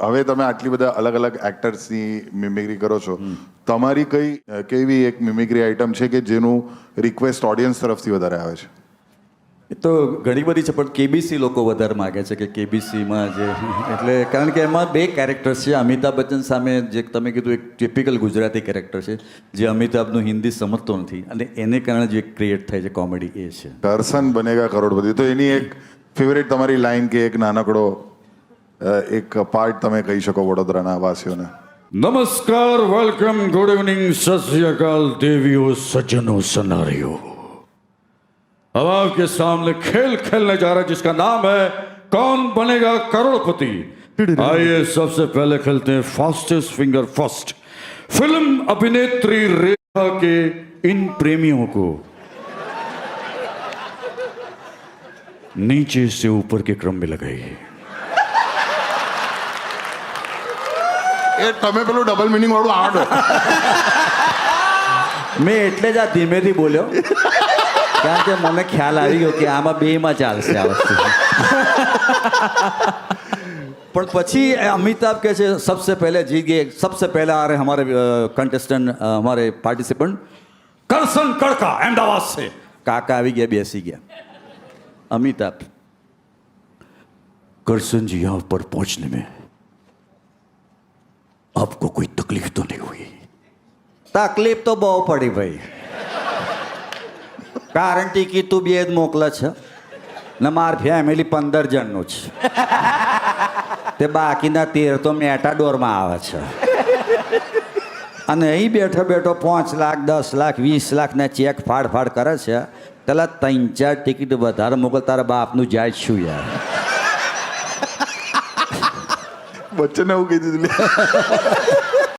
હવે તમે આટલી બધા અલગ અલગ એક્ટર્સની મિમિક્રી કરો છો, તમારી કેવી એક મિમિક્રી આઇટમ છે કે જેનું રિક્વેસ્ટ ઓડિયન્સ તરફથી વધારે આવે છે? એ તો ઘણી બધી છે, પણ કેબીસી લોકો વધારે માગે છે કે કેબીસીમાં જે એટલે કારણ કે એમાં બે કેરેક્ટર્સ છે. અમિતાભ બચ્ચન સામે જે તમે કીધું એક ટિપિકલ ગુજરાતી કેરેક્ટર છે જે અમિતાભનું હિન્દી સમજતો નથી અને એને કારણે જે ક્રિએટ થાય છે કોમેડી એ છે. કરસન બનેગા કરોડપતિ, તો એની એક ફેવરેટ તમારી લાઈન કે એક નાનકડો એક પાર્ટ તમે કહી શકો વડોદરાના વાસીઓને? नमस्कार, वेलकम, गुड इवनिंग, सत श्री अकाल, देवियों सज्जनों सनारियों। अब आपके सामने खेल खेलने जा रहा है जिसका नाम है कौन बनेगा करोड़पति। आइए सबसे पहले खेलते हैं फास्टेस्ट फिंगर फर्स्ट। फिल्म अभिनेत्री रेखा के इन प्रेमियों को नीचे से ऊपर के क्रम में लगाइए। એ તમે પેલું ડબલ મિનિંગ વાળું આવડે? મેં એટલે જ આ ધીમેથી બોલ્યો કારણ કે મને ખ્યાલ આવી ગયો કે આમાં બેમાં ચાલશે આ વસ્તુ. પણ પછી અમિતાભ કહે છે सबसे पहले जीत गए, सबसे पहले आ रहे हमारे कंटेस्टेंट, हमारे पार्टिसिपेंट करसन कड़का अहमदाबाद से. काका આવી ગયા, બેસી ગયા. अमिताभ, करसन जी यहां पर पहुंचने में आपको कोई तकलीफ तो नहीं हुई? તકલીફ તો બહુ પડી ભાઈ, કારણ ટિકિટ તું બે જ મોકલે છે ને માર ફેમિલી 15 જણનું છે, તે બાકીના 13 તો મેટાડોરમાં આવે છે અને અહીં બેઠો બેઠો 5 લાખ 10 લાખ 20 લાખના ચેક ફાડ કરે છે. પેલા 3-4 ટિકિટ વધારે મોકલ, તારા બાપનું જાય શું યાર? બચ્ચને એવું કહી દીધું.